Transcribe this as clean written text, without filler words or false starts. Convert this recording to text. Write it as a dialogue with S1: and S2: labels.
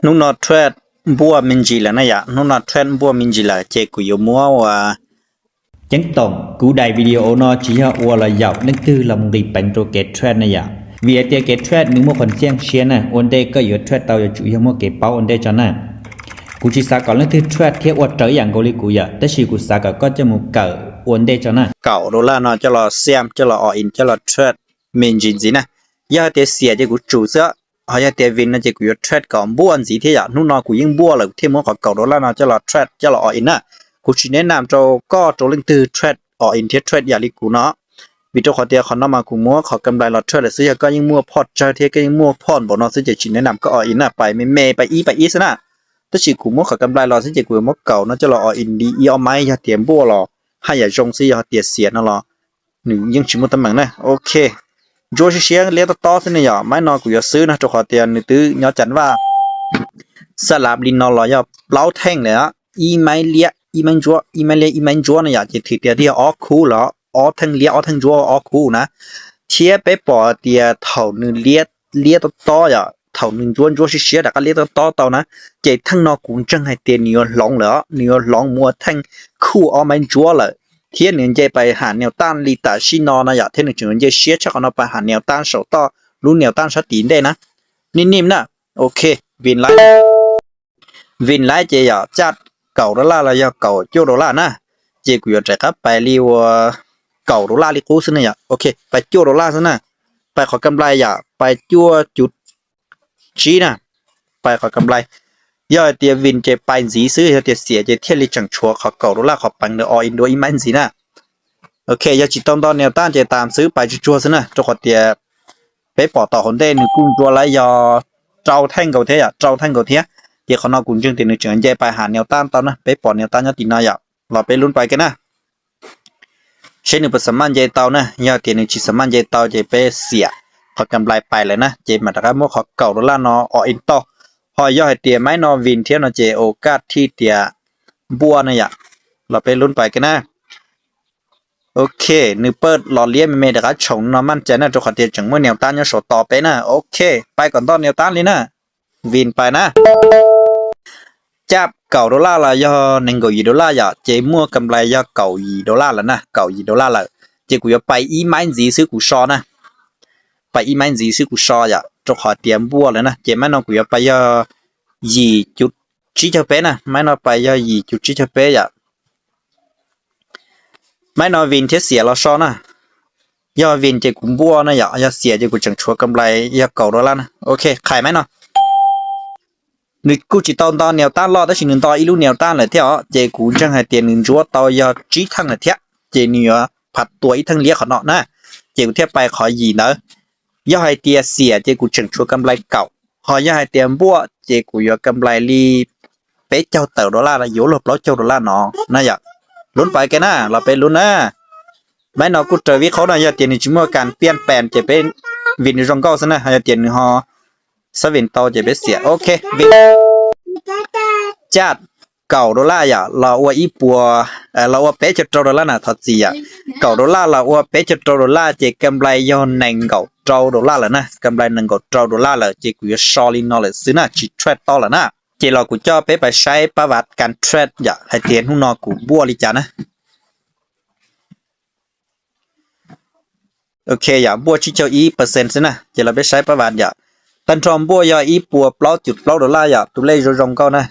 S1: nung nọ thread bua min gì là nó ya nung nọ thread bua min gì là chế của yêu mua và
S2: Chẳng tổng, cú đại video nó chỉ là ua là dạo nên tư là một cái bánh trò kết thread này ya. Vì ở đây kết thread nếu một phần xem xe này, ổn đây có yếu thread tao chủ yếu một cái bao ổn đây cho này. Cú chỉ sao có lên thứ thread theo ua trở dạng của lý cú ya, tất nhiên cú sao có cho một cỡ ổn đây cho này.
S1: cậu đó là nó cho là xem cho là in cho là thread min gì nè, giờ để xẻ cho của chủ sữa, hay là để vin nó chỉ của thread còn buôn gì thế ya, nung nọ của những bua là thêm một cậu đó là nó cho là thread cho là in nè, cú chỉ nên làm cho có cho lên từ thread in thế thread ya lý cú nó. Vì cho họ tiền họ nó mà cũng mua họ cầm lại là chơi đểซื้อก็ยิ่งmuaพอร์ตchơi thế cái muaพอร์ตบอกnóซื้อจะchỉแนะนำก็อินน่ะไปไม่ไปอีซะน่ะแต่chỉ cũng mua họ cầm lại làซื้อจะกูmuaเก่าnóจะรออินดีอีเอาไม้อย่าเตรียมบัวรอให้อย่าจงซื้ออย่าเตรียมเสียนั่นรอหนึ่งยังชิมตำแหน่งนะโอเคโจชิเชียเลี้ยต่อสิเนี่ยไม่นอนกูจะซื้อนะจะขอเตียนนึกตื้อย้อนจันว่าสลับลินนอนรอย่าเล้าแท่งเลยอ่ะอีไม่เลี้ยอีไม่จัวอีไม่เลี้ยอีไม่จัวเนี่ยจะถือเตียที่ออกคู่เหรอở thằng lia ở thằng rùa ở khu nè chia bé bỏ tiền thầu nương lia to ya thầu nương rùa xí đã cái lia to nè chỉ thằng nó cũng chẳng hay tiền nhiều lòng mua thằng khu ở mấy rùa lại thiên nên chỉ phải hàn nhiều tan li ta xí nó nè ya thiên nên chỉ xí chắc nó phải hàn nhiều tan sầu to luôn nhiều tan sát tiền đây nè nín nè ok vin lại chỉ ya chặt cầu đó là ya cầu chỗ đó là nè chỉ quyệt trái khắp bài liuเก่าดอลลาร์ลิกูซึ่งเนี่ยโอเคไปจั่วดอลลาร์ซึ่งนะไปขอกำไรอย่าไปจั่วจุดชี้นะไปขอกำไรย่อเตียวินเจไปสีซื้อเตียเสียเจเทียริจังชัวขอเก่าดอลลาร์ขอปังเดอออินโดอีมันสีนะโอเคย่อจิตตอนแนวต้านเจตามซื้อไปจั่วซึ่งนะจะขอเตียไปปอต่อคนได้หนึ่งกุ้งจั่วไรย่อเจ้าแท่งเก่าเทียเจ้าแท่งเก่าเทียเดี๋ยวเขานอกุ้งจึงตีหนึ่งเฉินเจไปหาแนวต้านตอนนะไปปอแนวต้านย่อตีนายอ่ะเราไปลุ้นไปกันนะเช่นหนึ่งเป็นสมานเจเตานะยอดเตียนหนึ่งชีสมานเจเตาเจไปเสียขอกำไรไปเลยนะเจมาตะการโมขอเก่าดอลลาร์นออินโตหอยย่อยเตียไม้นอวินเทียนอเจโอกาสที่เตียบัวนะอย่าเราไปลุ้นไปกันนะโอเคนึกเปิดหล่อเลี้ยมเมดะชงนอมันใจนะจะขอเตียจังเมื่อแนวต้านยอโสต่อไปนะโอเคไปก่อนต้นแนวต้านเลยนะวินไปนะจับเก่าดอลลาร์ละย่อหนึ่ง$1ดอลลาร์อย่าเจมั่วกำไรย่อเก่าดอลลาร์ละนะเก่าดอลลาร์ละเจกูจะไปอีไม้สีซื้อกูชอนะไปอีไม้สีซื้อกูชออย่าจะขอเตรียมบัวเลยนะเจไม่นอนกูจะไปย่อจุดชี้เชเป้นะไม่นอนไปย่อจุดชี้เชเป้อย่าไม่นอนวินเทเสียเราชอนะย่อวินเจกูบัวนะอย่าเสียเจกูจังชัวกำไรย่อเก่าดอลลาร์นะโอเคขายไหมเนาะนึกกูจิตอนแนวต้านรอดได้ชิหนึ่งตอนอีลูแนวต้านเลยเที่ยวเจกูจังให้เตียนหนึ่งจัวต่อยอจี้ทั้งเลยเที่ยเจเนื้อผัดตัวอีทั้งเลี้ยขอเนาะนะเจกูเทียบไปขอยีเนอะย่อให้เตียเสียเจกูจังชัวกำไรเก่าหอย่อให้เตียบัวเจกูย่อกำไรรีเป๊ะเจ้าเต่าดอลลาร์ละโยหลบล้อเจ้าดอลลาร์เนาะนะอยากลุ้นไปกันนะเราไปลุ้นนะไม่เนาะกูเจอวิเขาหน่อยอย่าเตียนในชั่วโมงการเปลี่ยนแปลงจะเป็นวินในจงเก้าซะนะอย่าเตียนหอสวินโตจะเป็นเสียโอเควินจัดเก่าดอลลาร์อย่าเราว่าอีปัวเราว่าเป๊ะจะดอลลาร์น่ะทัดเสียเก่าดอลลาร์เราว่าเป๊ะจะดอลลาร์เจกำไรย้อนหนึ่งเก่าดอลลาร์แล้วนะกำไรหนึ่งเก่าดอลลาร์แล้วเจกูจะชอลินนอเลยซื้อนะจีเทรดต่อแล้วนะเจเรากูจะไปใช้ประวัติการเทรดอย่าให้เตียนหุ่นนอกูบัวลิจานะโอเคอย่าบัวชิเจ้าอีเปอร์เซ็นต์ซินะเจเราไปใช้ประวัติอย่าตันทอมบัวยาอีปัวเปล่าจุดเปล่าดอลลาร์อย่าตัวเลขรองก็นะ